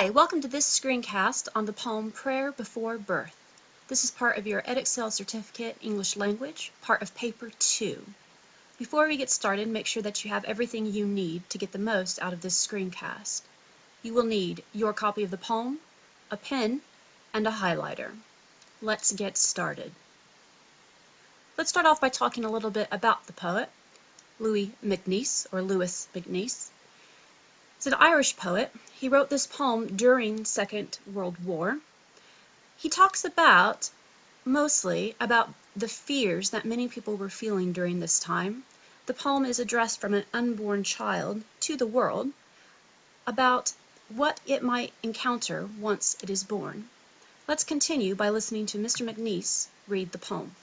Hi, welcome to this screencast on the poem Prayer Before Birth. This is part of your Edexcel Certificate English Language, part of Paper 2. Before we get started, make sure that you have everything you need to get the most out of this screencast. You will need your copy of the poem, a pen, and a highlighter. Let's get started. Let's start off by talking a little bit about the poet, Louis MacNeice. He's an Irish poet. He wrote this poem during Second World War. He talks mostly about the fears that many people were feeling during this time. The poem is addressed from an unborn child to the world about what it might encounter once it is born. Let's continue by listening to Mr. MacNeice read the poem.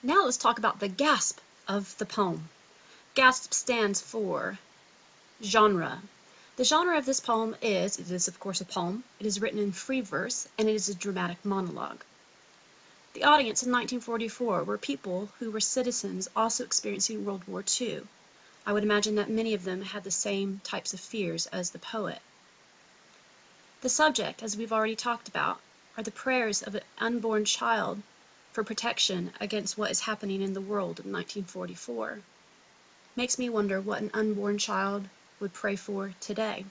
Now let's talk about the gasp of the poem. Gasp stands for genre. The genre of this poem it is of course a poem, it is written in free verse, and it is a dramatic monologue. The audience in 1944 were people who were citizens also experiencing World War II. I would imagine that many of them had the same types of fears as the poet. The subject, as we've already talked about, are the prayers of an unborn child for protection against what is happening in the world in 1944. Makes me wonder what an unborn child would pray for today.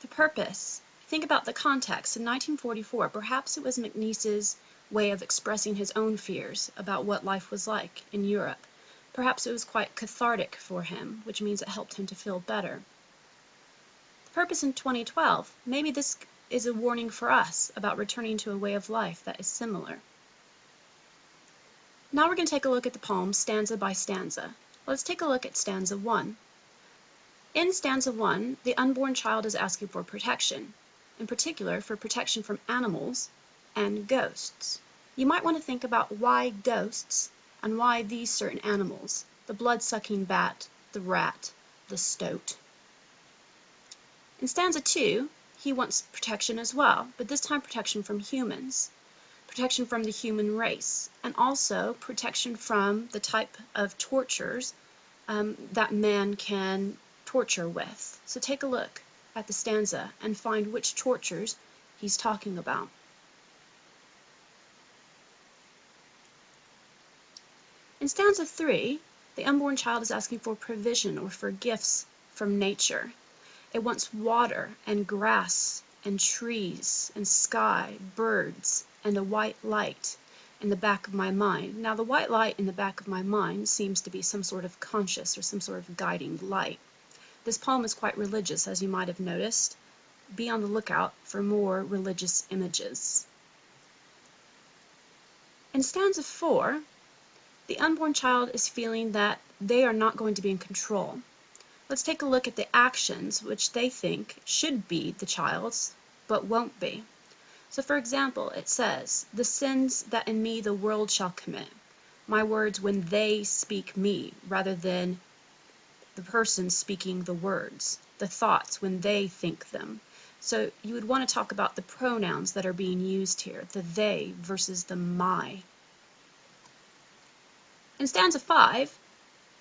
The purpose. Think about the context. In 1944, perhaps it was MacNeice's way of expressing his own fears about what life was like in Europe. Perhaps it was quite cathartic for him, which means it helped him to feel better. The purpose in 2012. Maybe this is a warning for us about returning to a way of life that is similar. Now we're going to take a look at the poem stanza by stanza. Let's take a look at stanza 1. In stanza 1, the unborn child is asking for protection, in particular for protection from animals and ghosts. You might want to think about why ghosts and why these certain animals, the blood-sucking bat, the rat, the stoat. In stanza 2, he wants protection as well, but this time protection from humans, protection from the human race, and also protection from the type of tortures that man can torture with. So take a look. at the stanza and find which tortures he's talking about. In stanza 3, the unborn child is asking for provision or for gifts from nature. It wants water and grass and trees and sky, birds, and a white light in the back of my mind. Now, the white light in the back of my mind seems to be some sort of conscious or some sort of guiding light. This poem is quite religious, as you might have noticed. Be on the lookout for more religious images. In stanza 4, the unborn child is feeling that they are not going to be in control. Let's take a look at the actions which they think should be the child's, but won't be. So for example, it says, "The sins that in me the world shall commit, my words when they speak me," rather than the person speaking the words, the thoughts when they think them. So you would want to talk about the pronouns that are being used here, the they versus the my. In stanza 5,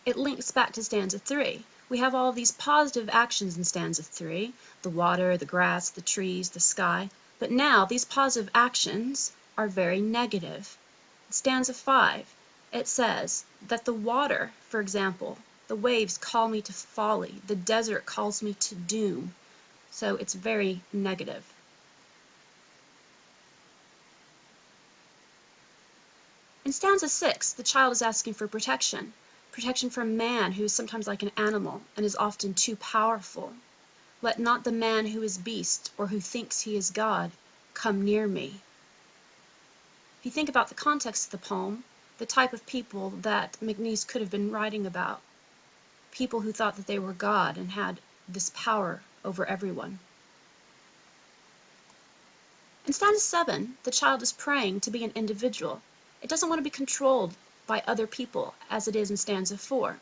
it links back to stanza 3. We have all these positive actions in stanza 3, the water, the grass, the trees, the sky, but now these positive actions are very negative. In stanza 5, it says that the water, for example, the waves call me to folly, the desert calls me to doom, so it's very negative. In stanza 6, the child is asking for protection. Protection from man, who is sometimes like an animal and is often too powerful. "Let not the man who is beast or who thinks he is God come near me." If you think about the context of the poem, the type of people that McNeice could have been writing about, people who thought that they were God and had this power over everyone. In stanza 7, the child is praying to be an individual. It doesn't want to be controlled by other people, as it is in stanza 4.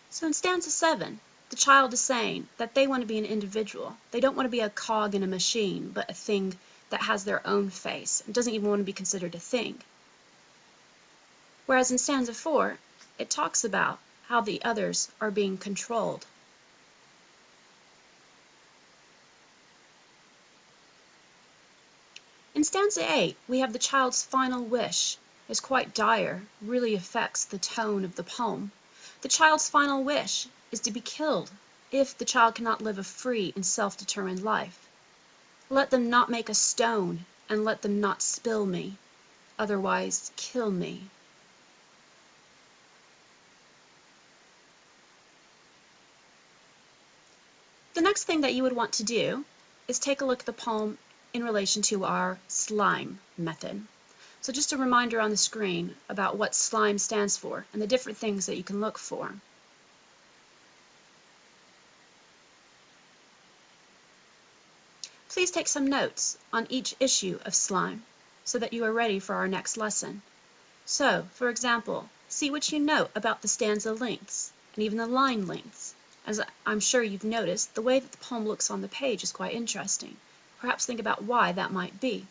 So in stanza 7, the child is saying that they want to be an individual. They don't want to be a cog in a machine, but a thing that has their own face and doesn't even want to be considered a thing. Whereas in stanza 4, it talks about how the others are being controlled. In stanza 8, we have the child's final wish. It's quite dire, really affects the tone of the poem. The child's final wish is to be killed if the child cannot live a free and self-determined life. "Let them not make a stone, and let them not spill me, otherwise kill me." The next thing that you would want to do is take a look at the poem in relation to our SLIME method. So just a reminder on the screen about what SLIME stands for and the different things that you can look for. Please take some notes on each issue of SLIME so that you are ready for our next lesson. So, for example, see what you note about the stanza lengths and even the line lengths. As I'm sure you've noticed, the way that the poem looks on the page is quite interesting. Perhaps think about why that might be.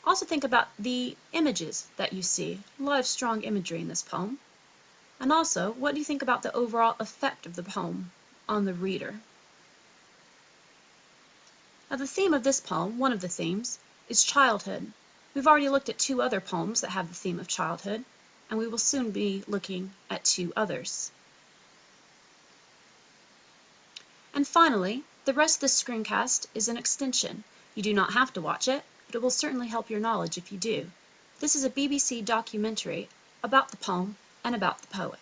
Also think about the images that you see. A lot of strong imagery in this poem. And also, what do you think about the overall effect of the poem on the reader? Now, the theme of this poem, one of the themes, is childhood. We've already looked at 2 other poems that have the theme of childhood, and we will soon be looking at 2 others. And finally, the rest of this screencast is an extension. You do not have to watch it, but it will certainly help your knowledge if you do. This is a BBC documentary about the poem and about the poet.